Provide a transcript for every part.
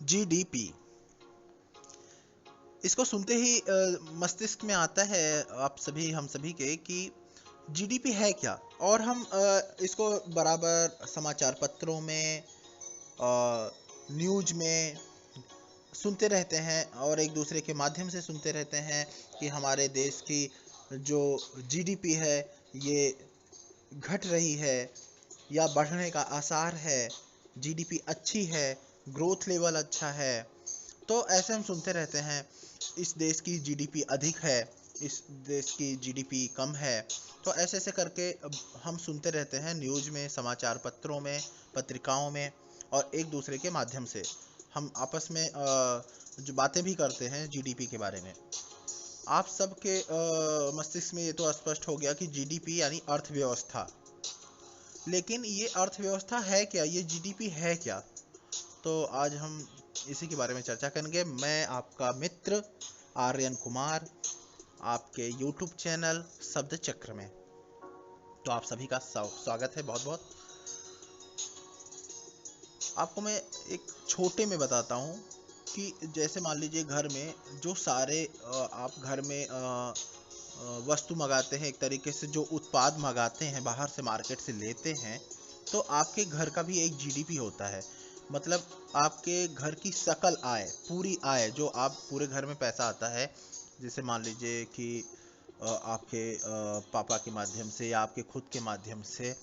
GDP, इसको सुनते ही मस्तिष्क में आता है आप सभी हम सभी के कि जीडीपी है क्या। और हम इसको बराबर समाचार पत्रों में, न्यूज में सुनते रहते हैं और एक दूसरे के माध्यम से सुनते रहते हैं कि हमारे देश की जो जीडीपी है ये घट रही है या बढ़ने का आसार है, जीडीपी अच्छी है, ग्रोथ लेवल अच्छा है। तो ऐसे हम सुनते रहते हैं, इस देश की जीडीपी अधिक है, इस देश की जीडीपी कम है। तो ऐसे ऐसे करके हम सुनते रहते हैं न्यूज़ में, समाचार पत्रों में, पत्रिकाओं में, और एक दूसरे के माध्यम से हम आपस में जो बातें भी करते हैं जीडीपी के बारे में। आप सबके मस्तिष्क में ये तो स्पष्ट हो गया कि जीडीपी यानी अर्थव्यवस्था। लेकिन ये अर्थव्यवस्था है क्या, ये जीडीपी है क्या? तो आज हम इसी के बारे में चर्चा करेंगे। मैं आपका मित्र आर्यन कुमार, आपके यूट्यूब चैनल शब्द चक्र में। तो आप सभी का स्वागत है बहुत बहुत। आपको मैं एक छोटे में बताता हूँ कि जैसे मान लीजिए घर में जो सारे आप घर में वस्तु मंगाते हैं, एक तरीके से जो उत्पाद मंगाते हैं बाहर से, मार्केट से लेते हैं, तो आपके घर का भी एक जीडीपी होता है। मतलब आपके घर की सकल आय, पूरी आय, जो आप पूरे घर में पैसा आता है, जैसे मान लीजिए कि आपके पापा के माध्यम से या आपके खुद के माध्यम से,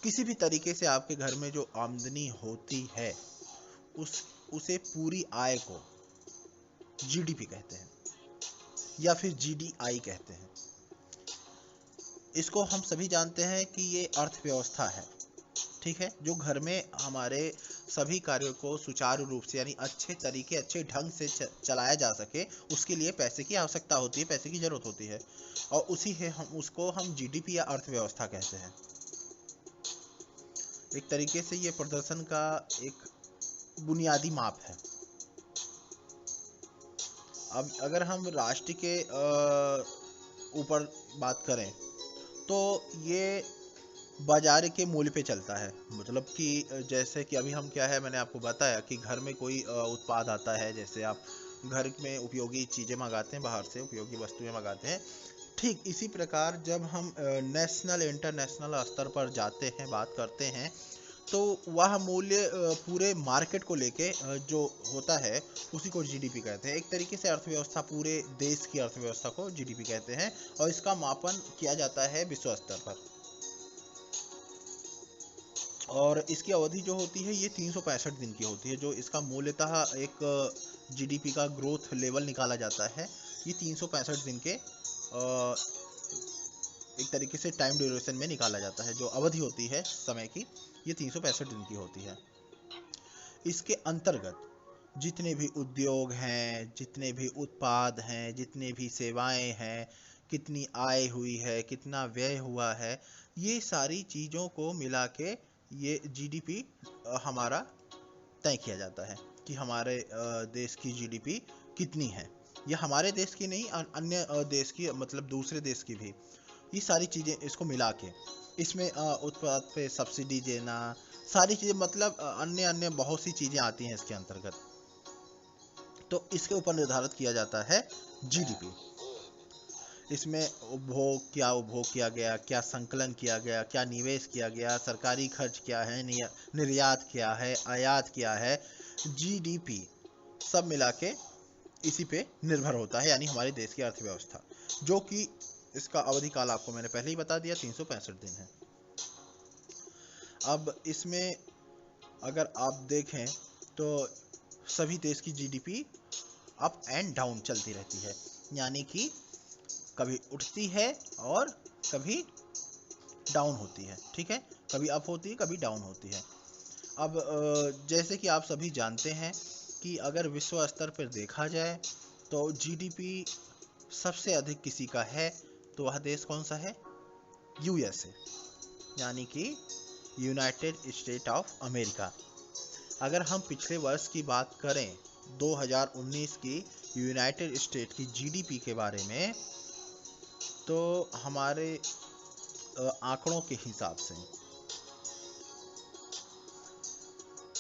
किसी भी तरीके से आपके घर में जो आमदनी होती है, उसे पूरी आय को जीडीपी कहते हैं या फिर जीडीआई कहते हैं। इसको हम सभी जानते हैं कि ये अर्थव्यवस्था है, ठीक है, जो घर में हमारे सभी कार्यों को सुचारू रूप से यानी अच्छे तरीके, अच्छे ढंग से चलाया जा सके, उसके लिए पैसे की आवश्यकता होती है, पैसे की जरूरत होती है, और उसी है उसको हम जीडीपी या अर्थव्यवस्था कहते हैं। एक तरीके से ये प्रदर्शन का एक बुनियादी माप है। अब अगर हम राष्ट्र के ऊपर बात करें तो ये बाजार के मूल्य पे चलता है। मतलब कि जैसे कि अभी हम क्या है, मैंने आपको बताया कि घर में कोई उत्पाद आता है, जैसे आप घर में उपयोगी चीज़ें मंगाते हैं, बाहर से उपयोगी वस्तुएं मंगाते हैं, ठीक इसी प्रकार जब हम नेशनल इंटरनेशनल स्तर पर जाते हैं, बात करते हैं, तो वह मूल्य पूरे मार्केट को लेके जो होता है उसी को जीडीपी कहते हैं। एक तरीके से अर्थव्यवस्था, पूरे देश की अर्थव्यवस्था को जीडीपी कहते हैं, और इसका मापन किया जाता है विश्व स्तर पर। और इसकी अवधि जो होती है ये 365 दिन की होती है। जो इसका मूल्यतः एक जीडीपी का ग्रोथ लेवल निकाला जाता है, ये 365 दिन के एक तरीके से टाइम ड्यूरेशन में निकाला जाता है। जो अवधि होती है समय की, ये 365 दिन की होती है। इसके अंतर्गत जितने भी उद्योग हैं, जितने भी उत्पाद हैं, जितने भी सेवाएं हैं, कितनी आय हुई है, कितना व्यय हुआ है, ये सारी चीज़ों को मिला के ये जीडीपी हमारा तय किया जाता है कि हमारे देश की जीडीपी कितनी है। या हमारे देश की नहीं, अन्य देश की, मतलब दूसरे देश की भी, ये सारी चीज़ें इसको मिला के, इसमें उत्पाद पे सब्सिडी देना, सारी चीज़ें, मतलब अन्य अन्य बहुत सी चीज़ें आती हैं इसके अंतर्गत। तो इसके ऊपर निर्धारित किया जाता है जीडीपी। इसमें उपभोग किया गया, क्या संकलन किया गया, क्या निवेश किया गया, सरकारी खर्च क्या है, निर्यात क्या है, आयात क्या है, जीडीपी सब मिला के इसी पे निर्भर होता है, यानी हमारे देश की अर्थव्यवस्था, जो कि इसका अवधि काल आपको मैंने पहले ही बता दिया, 365 दिन है। अब इसमें अगर आप देखें तो सभी देश की जीडीपी अप एंड डाउन चलती रहती है, यानी कि कभी उठती है और कभी डाउन होती है, ठीक है, कभी अप होती है, कभी डाउन होती है। अब जैसे कि आप सभी जानते हैं कि अगर विश्व स्तर पर देखा जाए तो जीडीपी सबसे अधिक किसी का है, तो वह देश कौन सा है? यूएसए, यानी कि यूनाइटेड स्टेट ऑफ अमेरिका। अगर हम पिछले वर्ष की बात करें, 2019 की यूनाइटेड स्टेट की जीडीपी के बारे में, तो हमारे आंकड़ों के हिसाब से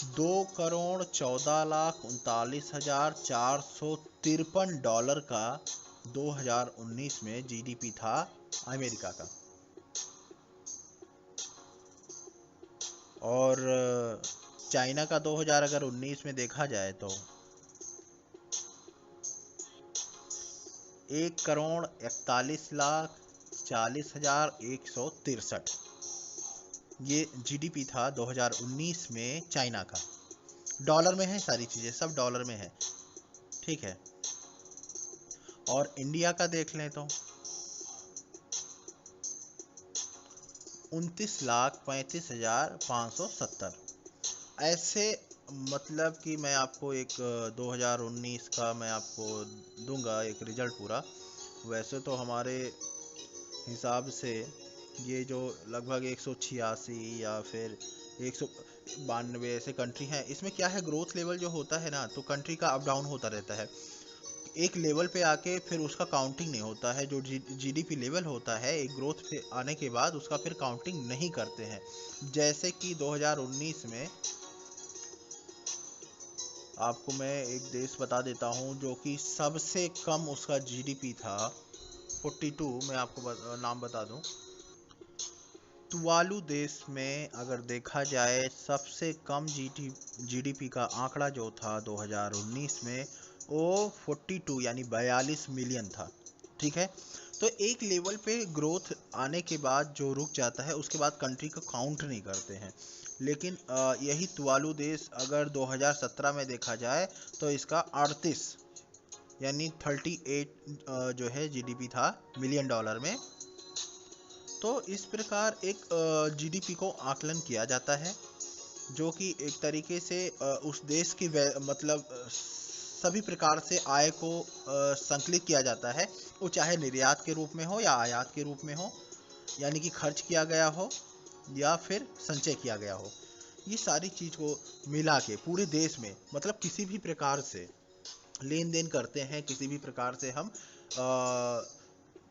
$2,14,39,453 का 2019 में जीडीपी था अमेरिका का। और चाइना का 2019 में देखा जाए तो 1,41,40,41,163 ये जीडीपी था 2019 में चाइना का। डॉलर में है, सारी चीज़ें सब डॉलर में है, ठीक है। और इंडिया का देख लें तो 29,35,570 ऐसे। मतलब कि मैं आपको एक 2019 का मैं आपको दूंगा एक रिजल्ट पूरा। वैसे तो हमारे हिसाब से ये जो लगभग 186 या फिर 192 ऐसे कंट्री हैं, इसमें क्या है, ग्रोथ लेवल जो होता है ना, तो कंट्री का अप डाउन होता रहता है। एक लेवल पे आके फिर उसका काउंटिंग नहीं होता है। जो जीडीपी लेवल होता है, एक ग्रोथ पे आने के बाद उसका फिर काउंटिंग नहीं करते हैं। जैसे कि 2019 में आपको मैं एक देश बता देता हूँ जो कि सबसे कम उसका जीडीपी था 42। मैं आपको नाम बता दूँ, तुवालू देश में अगर देखा जाए सबसे कम जीडीपी का आंकड़ा जो था 2019 में वो 42 यानी 42 मिलियन था, ठीक है। तो एक लेवल पे ग्रोथ आने के बाद जो रुक जाता है, उसके बाद कंट्री को काउंट नहीं करते हैं। लेकिन यही तुवालू देश अगर 2017 में देखा जाए तो इसका 38 यानी 38 जो है जीडीपी था मिलियन डॉलर में। तो इस प्रकार एक जीडीपी को आकलन किया जाता है, जो कि एक तरीके से उस देश की मतलब सभी प्रकार से आय को संकलित किया जाता है, वो चाहे निर्यात के रूप में हो या आयात के रूप में हो, यानी कि खर्च किया गया हो या फिर संचय किया गया हो। ये सारी चीज़ को मिला के पूरे देश में, मतलब किसी भी प्रकार से लेन देन करते हैं, किसी भी प्रकार से हम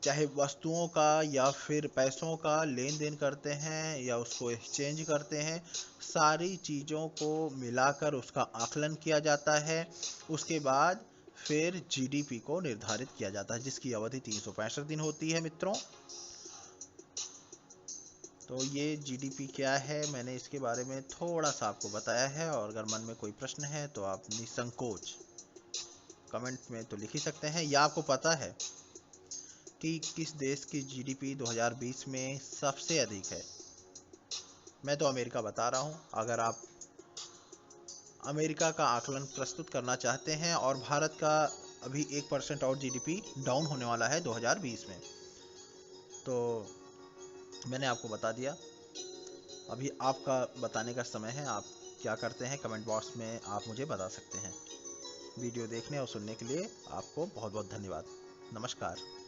चाहे वस्तुओं का या फिर पैसों का लेन देन करते हैं या उसको एक्सचेंज करते हैं, सारी चीज़ों को मिलाकर उसका आकलन किया जाता है। उसके बाद फिर जीडीपी को निर्धारित किया जाता है, जिसकी अवधि 365 दिन होती है मित्रों। तो ये जीडीपी क्या है, मैंने इसके बारे में थोड़ा सा आपको बताया है। और अगर मन में कोई प्रश्न है तो आप निसंकोच कमेंट में तो लिख ही सकते हैं। या आपको पता है कि किस देश की जीडीपी 2020 में सबसे अधिक है? मैं तो अमेरिका बता रहा हूँ। अगर आप अमेरिका का आकलन प्रस्तुत करना चाहते हैं, और भारत का अभी 1% और जीडीपी डाउन होने वाला है 2020 में, तो मैंने आपको बता दिया। अभी आपका बताने का समय है। आप क्या करते हैं कमेंट बॉक्स में आप मुझे बता सकते हैं। वीडियो देखने और सुनने के लिए आपको बहुत बहुत धन्यवाद। नमस्कार।